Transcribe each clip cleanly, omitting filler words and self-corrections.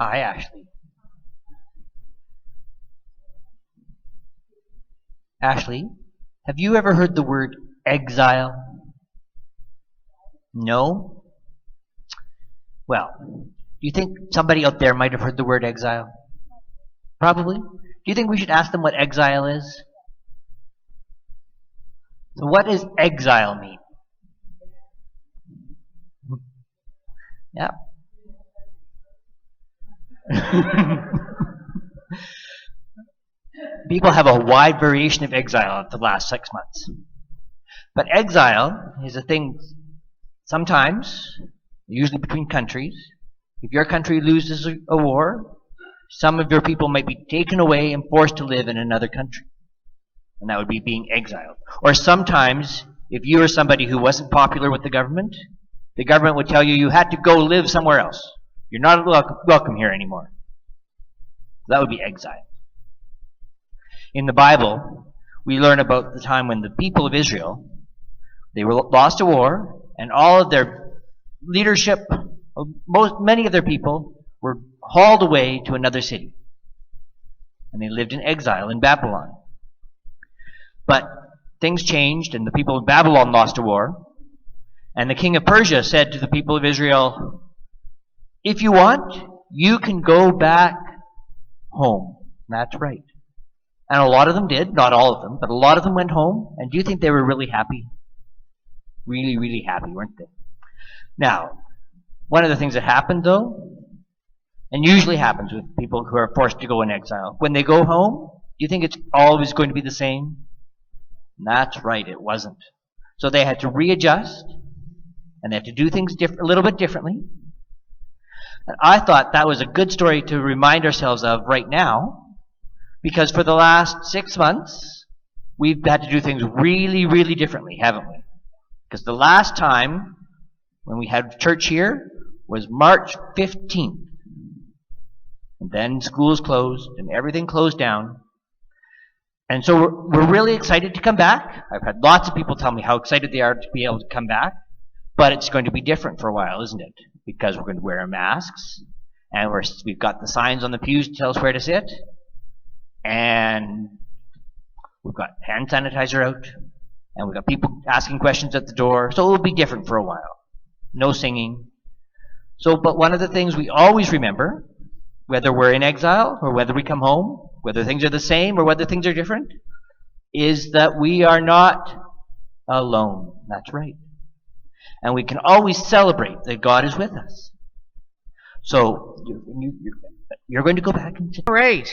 Hi, Ashley. Ashley, have you ever heard the word exile? No? Well, do you think somebody out there might have heard the word exile? Probably. Do you think we should ask them what exile is? So what does exile mean? Yeah. People have a wide variation of exile of the last 6 months. But exile is a thing sometimes, usually between countries. If your country loses a war, some of your people might be taken away and forced to live in another country. And that would be being exiled. Or sometimes, if you were somebody who wasn't popular with the government would tell you had to go live somewhere else. You're not welcome here anymore. That would be exile. In the Bible, we learn about the time when the people of Israel, they were lost a war, and all of their leadership, many of their people, were hauled away to another city. And they lived in exile in Babylon. But things changed, and the people of Babylon lost a war. And the king of Persia said to the people of Israel, if you want, you can go back home. That's right. And a lot of them did, not all of them, but a lot of them went home. And do you think they were really happy? Really, really happy, weren't they? Now, one of the things that happened, though, and usually happens with people who are forced to go in exile, when they go home, do you think it's always going to be the same? That's right, it wasn't. So they had to readjust, and they had to do things a little bit differently. And I thought that was a good story to remind ourselves of right now, because for the last 6 months, we've had to do things really, really differently, haven't we? Because the last time when we had church here was March 15th. And then schools closed and everything closed down. And so we're really excited to come back. I've had lots of people tell me how excited they are to be able to come back. But it's going to be different for a while, isn't it? Because we're going to wear our masks. And we've got the signs on the pews to tell us where to sit. And we've got hand sanitizer out. And we've got people asking questions at the door. So it will be different for a while. No singing. But one of the things we always remember, whether we're in exile or whether we come home, whether things are the same or whether things are different, is that we are not alone. That's right. And we can always celebrate that God is with us. So you're going to go back and... All right.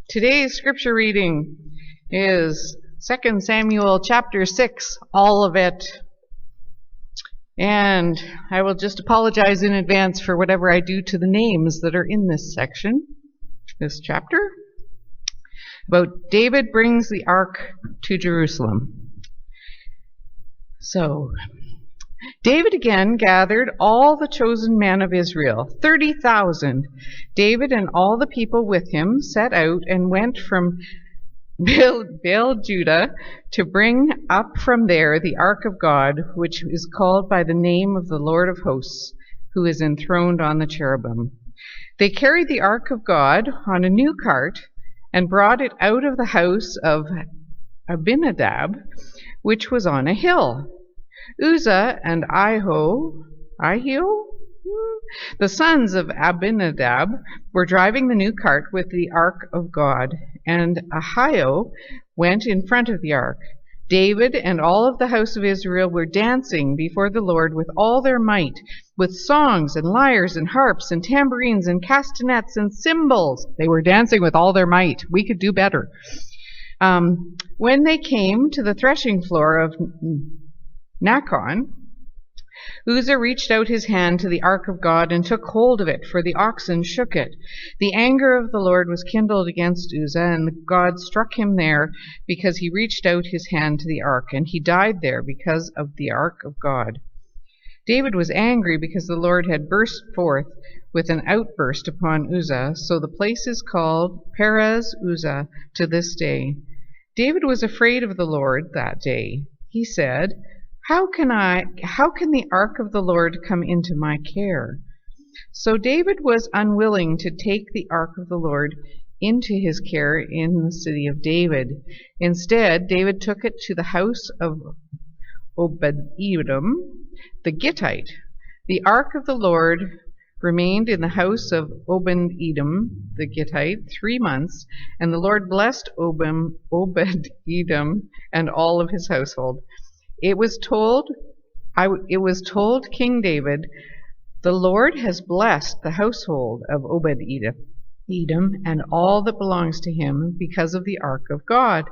Today's scripture reading is 2 Samuel chapter 6, all of it. And I will just apologize in advance for whatever I do to the names that are in this section, this chapter. About David brings the ark to Jerusalem. So, David again gathered all the chosen men of Israel, 30,000. David and all the people with him set out and went from Baal Judah to bring up from there the ark of God, which is called by the name of the Lord of hosts, who is enthroned on the cherubim. They carried the ark of God on a new cart and brought it out of the house of Abinadab, which was on a hill. Uzzah and Ahio, the sons of Abinadab, were driving the new cart with the ark of God, and Ahio went in front of the ark. David and all of the house of Israel were dancing before the Lord with all their might, with songs and lyres and harps and tambourines and castanets and cymbals. They were dancing with all their might. We could do better. When they came to the threshing floor of Nacon, Uzzah reached out his hand to the ark of God and took hold of it, for the oxen shook it. The anger of the Lord was kindled against Uzzah, and God struck him there because he reached out his hand to the ark, and he died there because of the ark of God. David was angry because the Lord had burst forth with an outburst upon Uzzah, so the place is called Perez Uzzah to this day. David was afraid of the Lord that day. He said, How can the ark of the Lord come into my care? So David was unwilling to take the ark of the Lord into his care in the city of David. Instead, David took it to the house of Obed-Edom the Gittite. The ark of the Lord remained in the house of Obed-Edom the Gittite 3 months, and the Lord blessed Obed-Edom and all of his household. It was told King David, "The Lord has blessed the household of Obed-Edom and all that belongs to him because of the ark of God."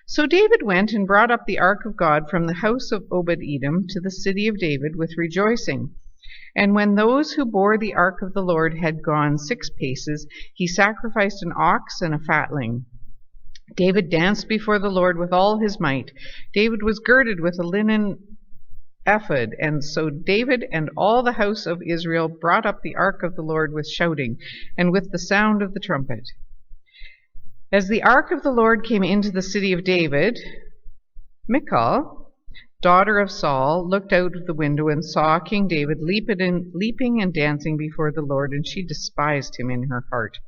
So David went and brought up the ark of God from the house of Obed-Edom to the city of David with rejoicing. And when those who bore the ark of the Lord had gone 6 paces, he sacrificed an ox and a fatling. David danced before the Lord with all his might. David was girded with a linen ephod, and so David and all the house of Israel brought up the ark of the Lord with shouting and with the sound of the trumpet. As the ark of the Lord came into the city of David, Michal, daughter of Saul, looked out of the window and saw King David leaping and dancing before the Lord, and she despised him in her heart.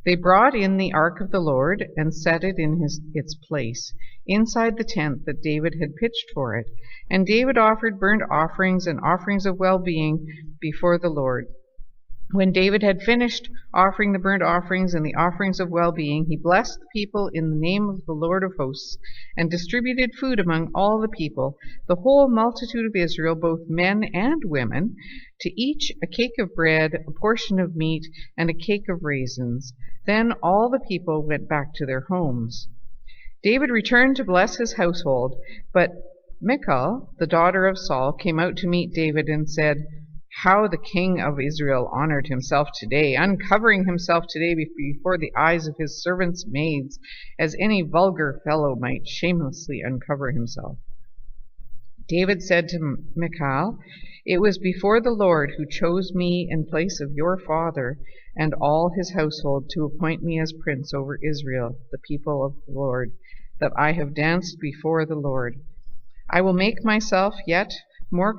They brought in the ark of the Lord and set it in its place, inside the tent that David had pitched for it. And David offered burnt offerings and offerings of well-being before the Lord. When David had finished offering the burnt offerings and the offerings of well-being, he blessed the people in the name of the Lord of hosts, and distributed food among all the people, the whole multitude of Israel, both men and women, to each a cake of bread, a portion of meat, and a cake of raisins. Then all the people went back to their homes. David returned to bless his household, but Michal, the daughter of Saul, came out to meet David and said, "How the king of Israel honored himself today, uncovering himself today before the eyes of his servants' maids, as any vulgar fellow might shamelessly uncover himself." David said to Michal, "It was before the Lord who chose me in place of your father and all his household to appoint me as prince over Israel, the people of the Lord, that I have danced before the Lord. I will make myself yet more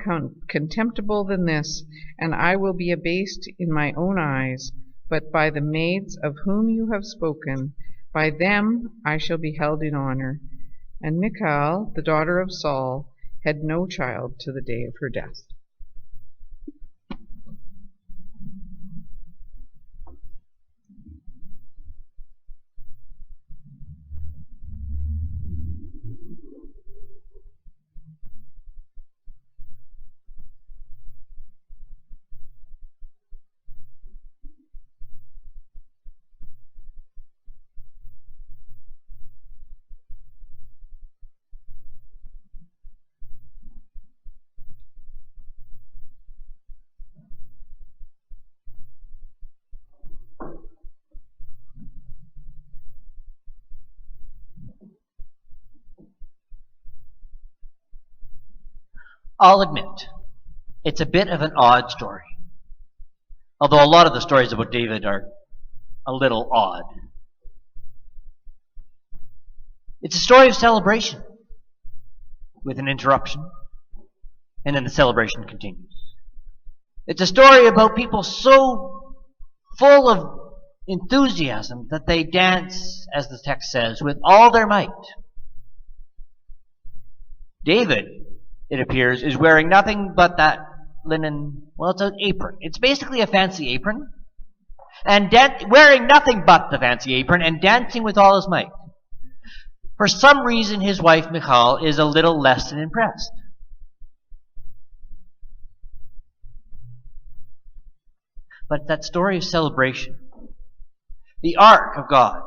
contemptible than this, and I will be abased in my own eyes, but by the maids of whom you have spoken, by them I shall be held in honor." And Michal, the daughter of Saul, had no child to the day of her death. I'll admit, it's a bit of an odd story. Although a lot of the stories about David are a little odd. It's a story of celebration, with an interruption, and then the celebration continues. It's a story about people so full of enthusiasm that they dance, as the text says, with all their might. David, it appears, is wearing nothing but that linen, well, it's an apron. It's basically a fancy apron. And wearing nothing but the fancy apron and dancing with all his might. For some reason, his wife, Michal, is a little less than impressed. But that story of celebration, the Ark of God,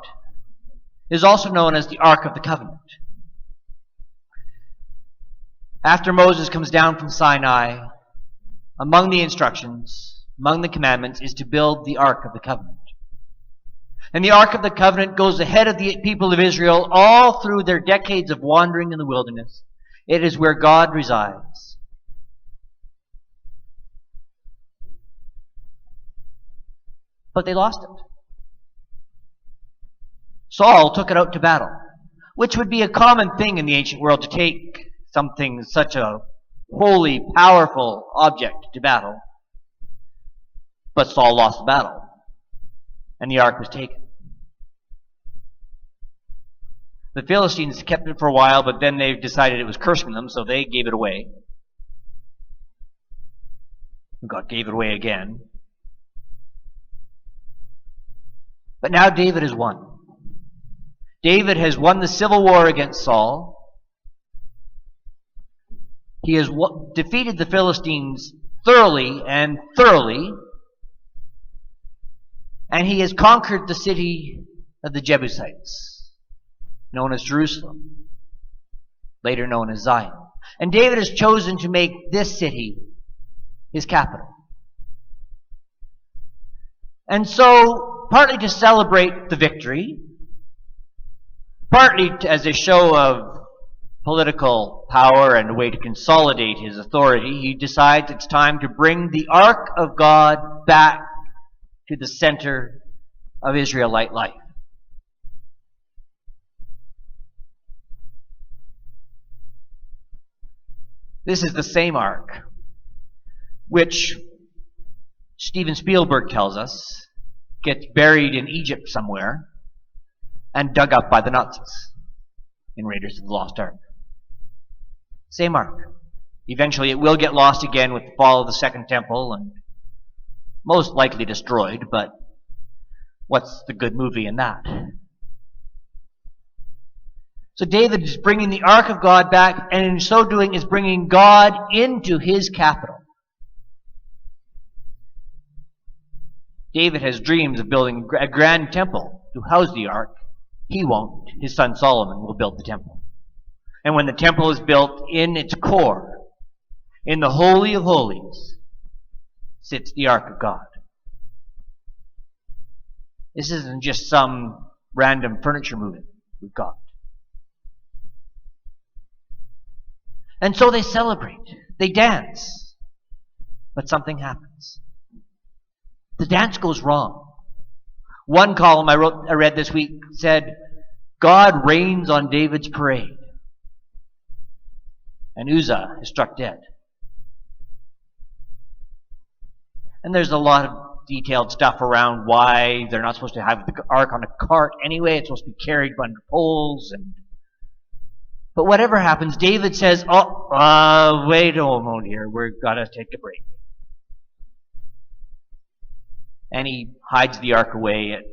is also known as the Ark of the Covenant. After Moses comes down from Sinai, among the instructions, among the commandments, is to build the Ark of the Covenant. And the Ark of the Covenant goes ahead of the people of Israel all through their decades of wandering in the wilderness. It is where God resides. But they lost it. Saul took it out to battle, which would be a common thing in the ancient world, to take something, such a holy, powerful object to battle. But Saul lost the battle, and the ark was taken. The Philistines kept it for a while, but then they decided it was cursing them, so they gave it away. God gave it away again. But now David has won. David has won the civil war against Saul. He has defeated the Philistines thoroughly, and he has conquered the city of the Jebusites, known as Jerusalem, later known as Zion. And David has chosen to make this city his capital. And so, partly to celebrate the victory, partly as a show of political power and a way to consolidate his authority, he decides it's time to bring the Ark of God back to the center of Israelite life. This is the same Ark which Steven Spielberg tells us gets buried in Egypt somewhere and dug up by the Nazis in Raiders of the Lost Ark. Same Ark. Eventually it will get lost again with the fall of the Second Temple and most likely destroyed, but what's the good movie in that? So David is bringing the Ark of God back, and in so doing is bringing God into his capital. David has dreams of building a grand temple to house the Ark. He won't. His son Solomon will build the temple. And when the temple is built, in its core, in the Holy of Holies, sits the Ark of God. This isn't just some random furniture moving with God. And so they celebrate. They dance. But something happens. The dance goes wrong. One column I read this week said, God reigns on David's parade. And Uzzah is struck dead. And there's a lot of detailed stuff around why they're not supposed to have the ark on a cart anyway. It's supposed to be carried under poles. But whatever happens, David says, wait a moment here. We've got to take a break. And he hides the ark away at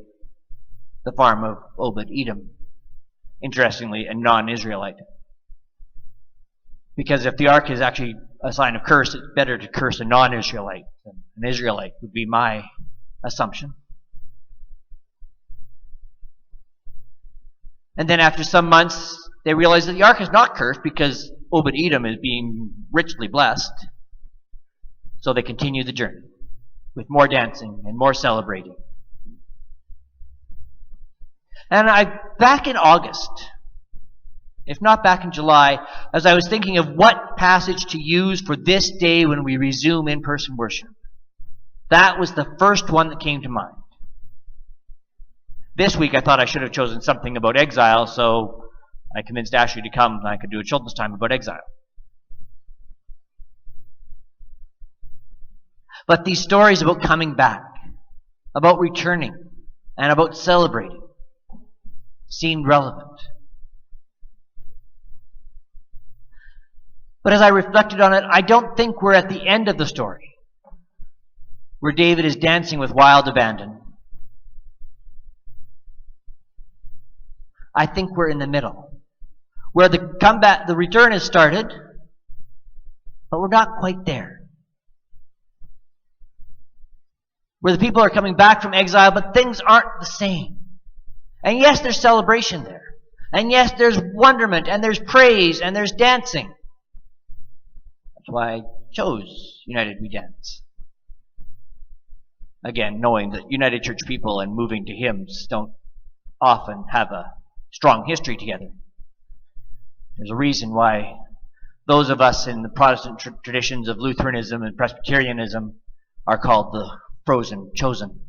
the farm of Obed-Edom. Interestingly, a non-Israelite. Because if the ark is actually a sign of curse, it's better to curse a non-Israelite than an Israelite, would be my assumption. And then after some months, they realize that the ark is not cursed because Obed-Edom is being richly blessed. So they continue the journey with more dancing and more celebrating. And back in August, if not back in July, as I was thinking of what passage to use for this day when we resume in-person worship, that was the first one that came to mind. This week I thought I should have chosen something about exile, so I convinced Ashley to come and I could do a children's time about exile. But these stories about coming back, about returning, and about celebrating seemed relevant. But as I reflected on it, I don't think we're at the end of the story, where David is dancing with wild abandon. I think we're in the middle, where the return has started, but we're not quite there. Where the people are coming back from exile, but things aren't the same. And yes, there's celebration there. And yes, there's wonderment, and there's praise, and there's dancing. That's why I chose United We Dance. Again, knowing that United Church people and moving to hymns don't often have a strong history together. There's a reason why those of us in the Protestant traditions of Lutheranism and Presbyterianism are called the frozen chosen.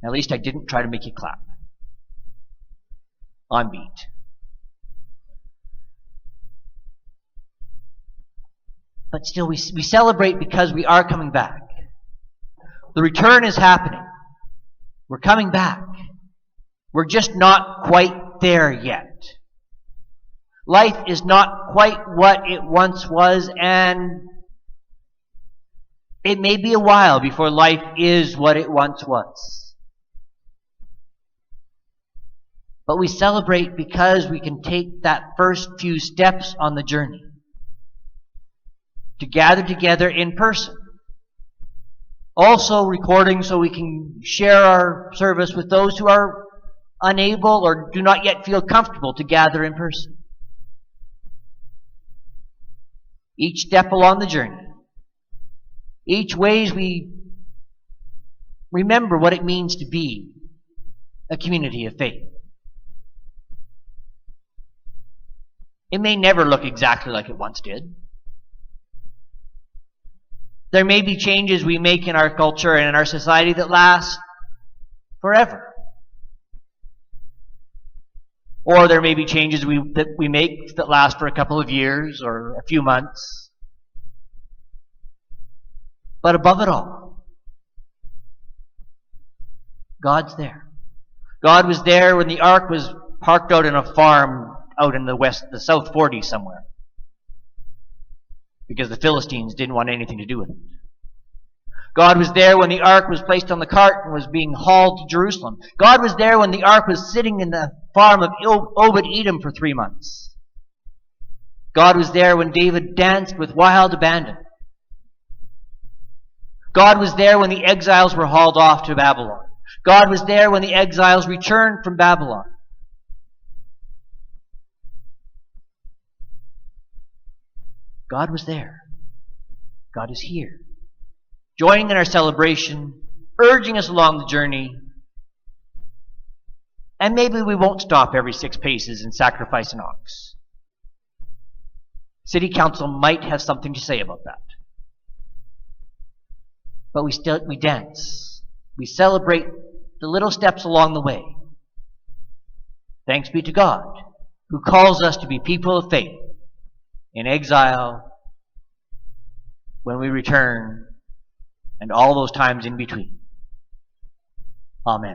At least I didn't try to make you clap. On beat. But still, we celebrate because we are coming back. The return is happening. We're coming back. We're just not quite there yet. Life is not quite what it once was, and it may be a while before life is what it once was. But we celebrate because we can take that first few steps on the journey to gather together in person. Also recording so we can share our service with those who are unable or do not yet feel comfortable to gather in person. Each step along the journey, each ways we remember what it means to be a community of faith. It may never look exactly like it once did. There may be changes we make in our culture and in our society that last forever. Or there may be changes that we make that last for a couple of years or a few months. But above it all, God's there. God was there when the ark was parked out in a farm out in the South 40 somewhere, because the Philistines didn't want anything to do with it. God was there when the ark was placed on the cart and was being hauled to Jerusalem. God was there when the ark was sitting in the farm of Obed-Edom for 3 months. God was there when David danced with wild abandon. God was there when the exiles were hauled off to Babylon. God was there when the exiles returned from Babylon. God was there. God is here, joining in our celebration, urging us along the journey. And maybe we won't stop every 6 paces and sacrifice an ox. City Council might have something to say about that. But we dance. We celebrate the little steps along the way. Thanks be to God, who calls us to be people of faith in exile, when we return, and all those times in between. Amen.